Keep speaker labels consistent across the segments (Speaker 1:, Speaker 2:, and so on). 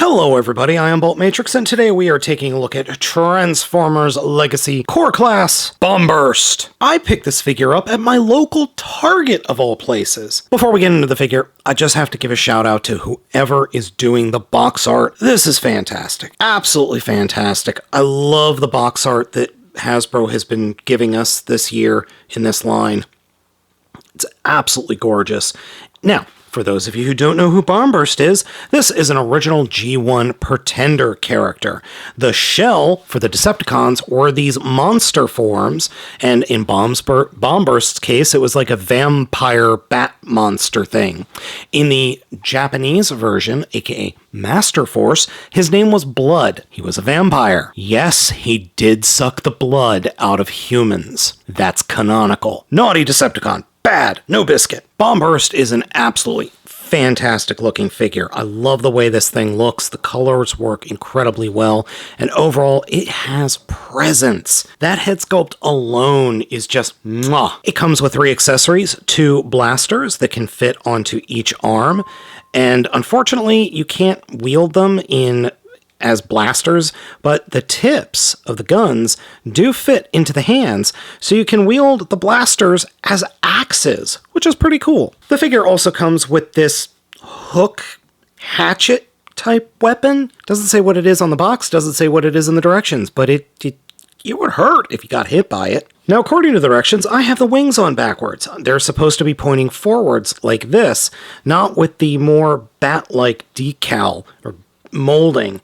Speaker 1: Hello everybody, I am Baltmatrix, and today we are taking a look at Transformers Legacy Core Class Bombburst. I picked this figure up at my local Target of all places. Before we get into the figure, I just have to give a shout out to whoever is doing the box art. This is fantastic. Absolutely fantastic. I love the box art that Hasbro has been giving us this year in this line. It's absolutely gorgeous. Now, for those of you who don't know who Bombburst is, this is an original G1 Pretender character. The shell for the Decepticons were these monster forms, and in Bombburst's case, it was like a vampire bat monster thing. In the Japanese version, aka Master Force, his name was Blood. He was a vampire. Yes, he did suck the blood out of humans. That's canonical. Naughty Decepticon. Bad. No biscuit. Bombburst is an absolutely fantastic looking figure. I love the way this thing looks. The colors work incredibly well, and overall it has presence. That head sculpt alone is just mwah. It comes with 3 accessories, 2 blasters that can fit onto each arm, and unfortunately you can't wield them as blasters, but the tips of the guns do fit into the hands, so you can wield the blasters as axes, which is pretty cool. The figure also comes with this hook hatchet type weapon. Doesn't say what it is on the box, doesn't say what it is in the directions, but it would hurt if you got hit by it. Now, according to the directions, I have the wings on backwards. They're supposed to be pointing forwards like this, not with the more bat-like decal or molding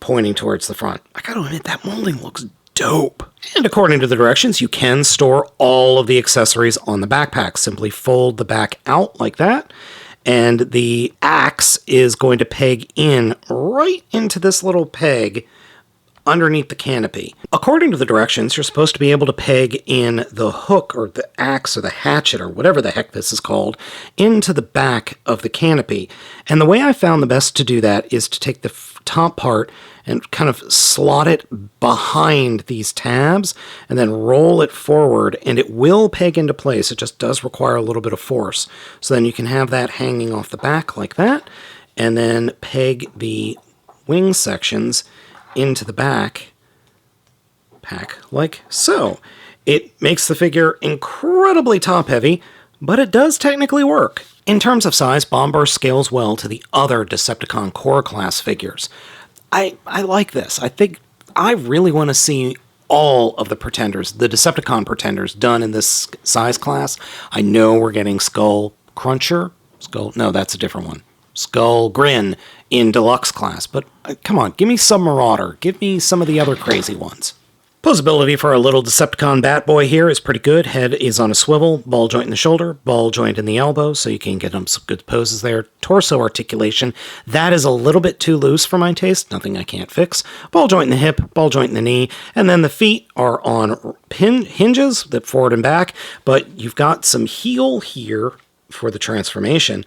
Speaker 1: pointing towards the front. I gotta admit, that molding looks dope. And according to the directions, you can store all of the accessories on the backpack. Simply fold the back out like that, and the axe is going to peg in right into this little peg underneath the canopy. According to the directions, you're supposed to be able to peg in the hook or the axe or the hatchet or whatever the heck this is called into the back of the canopy. And the way I found the best to do that is to take the top part and kind of slot it behind these tabs and then roll it forward, and it will peg into place. It just does require a little bit of force. So then you can have that hanging off the back like that, and then peg the wing sections into the back like so. It makes the figure incredibly top heavy, but it does technically work. In terms of size, Bombburst scales well to the other Decepticon Core Class figures. I like this. I think I really want to see all of the Pretenders, the Decepticon Pretenders, done in this size class. I know we're getting Skull Cruncher. No, that's a different one. Skull Grin in Deluxe class, but come on, give me some Marauder. Give me some of the other crazy ones. Posability for our little Decepticon Bat Boy here is pretty good. Head is on a swivel, ball joint in the shoulder, ball joint in the elbow, so you can get them some good poses there. Torso articulation, that is a little bit too loose for my taste, nothing I can't fix. Ball joint in the hip, ball joint in the knee, and then the feet are on hinges, that forward and back, but you've got some heel here for the transformation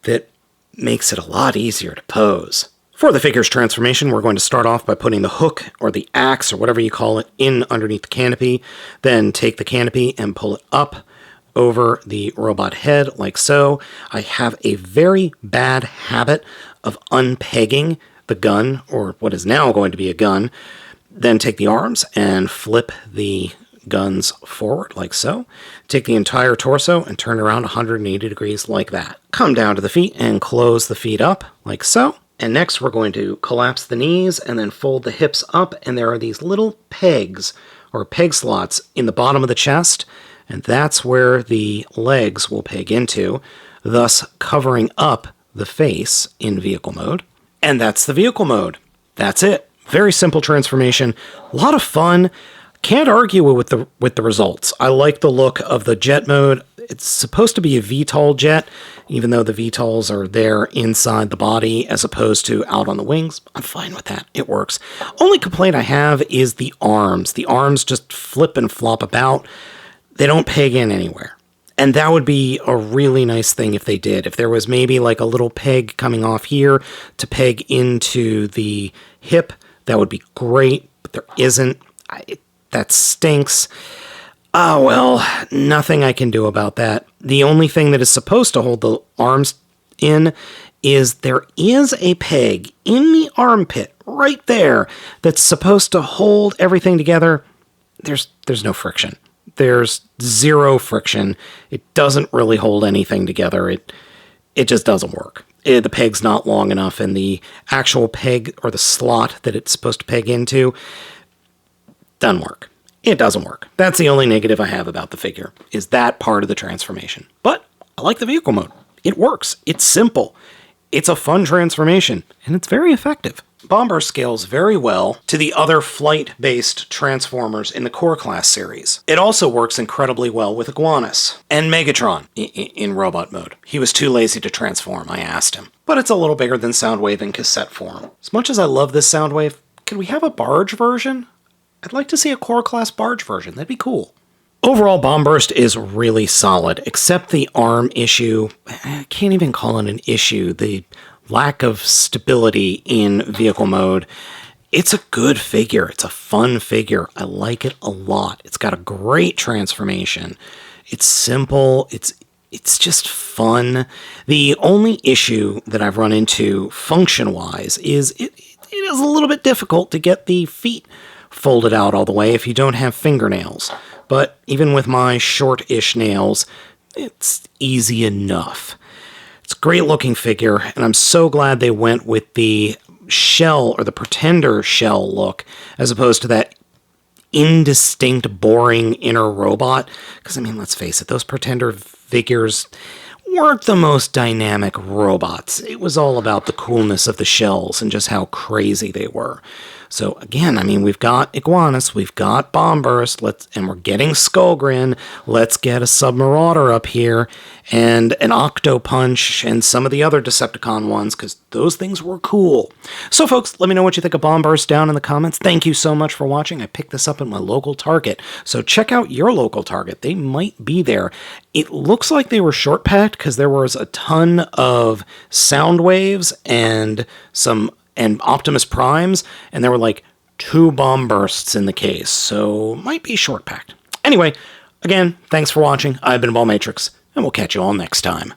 Speaker 1: that makes it a lot easier to pose. For the figure's transformation, we're going to start off by putting the hook, or the axe, or whatever you call it, in underneath the canopy. Then take the canopy and pull it up over the robot head, like so. I have a very bad habit of unpegging the gun, or what is now going to be a gun. Then take the arms and flip the guns forward, like so. Take the entire torso and turn around 180 degrees like that. Come down to the feet and close the feet up, like so. And next we're going to collapse the knees and then fold the hips up, and there are these little pegs, or peg slots, in the bottom of the chest, and that's where the legs will peg into, thus covering up the face in vehicle mode. And that's the vehicle mode. That's it. Very simple transformation. A lot of fun. Can't argue with the results. I like the look of the jet mode. It's supposed to be a VTOL jet, even though the VTOLs are there inside the body as opposed to out on the wings. I'm fine with that. It works. Only complaint I have is the arms. The arms just flip and flop about. They don't peg in anywhere. And that would be a really nice thing if they did. If there was maybe like a little peg coming off here to peg into the hip, that would be great, but there isn't. That stinks. Oh, well, nothing I can do about that. The only thing that is supposed to hold the arms in is there is a peg in the armpit right there that's supposed to hold everything together. There's no friction. There's zero friction. It doesn't really hold anything together. It just doesn't work. The peg's not long enough, and the actual peg or the slot that it's supposed to peg into doesn't work. It doesn't work. That's the only negative I have about the figure, is that part of the transformation. But I like the vehicle mode. It works. It's simple. It's a fun transformation, and it's very effective. Bomber scales very well to the other flight-based Transformers in the Core Class series. It also works incredibly well with Iguanus and Megatron in robot mode. He was too lazy to transform, I asked him. But it's a little bigger than Soundwave in cassette form. As much as I love this Soundwave, could we have a barge version? I'd like to see a Core Class barge version. That'd be cool. Overall, Bombburst is really solid, except the arm issue. I can't even call it an issue. The lack of stability in vehicle mode. It's a good figure. It's a fun figure. I like it a lot. It's got a great transformation. It's simple. It's just fun. The only issue that I've run into function-wise is it is a little bit difficult to get the feet folded out all the way if you don't have fingernails. But even with my short-ish nails, it's easy enough. It's a great looking figure, and I'm so glad they went with the shell or the Pretender shell look as opposed to that indistinct, boring inner robot. Because, I mean, let's face it, those Pretender figures weren't the most dynamic robots. It was all about the coolness of the shells and just how crazy they were. So again, I mean, we've got Iguanus, we've got Bombburst, and we're getting Skullgrin. Let's get a Submarauder up here, and an Octopunch, and some of the other Decepticon ones, because those things were cool. So folks, let me know what you think of Bombburst down in the comments. Thank you so much for watching. I picked this up at my local Target, so check out your local Target. They might be there. It looks like they were short-packed, because there was a ton of Soundwaves and Optimus Primes, and there were like 2 Bombbursts in the case, so might be short-packed. Anyway, again, thanks for watching. I've been Baltmatrix, and we'll catch you all next time.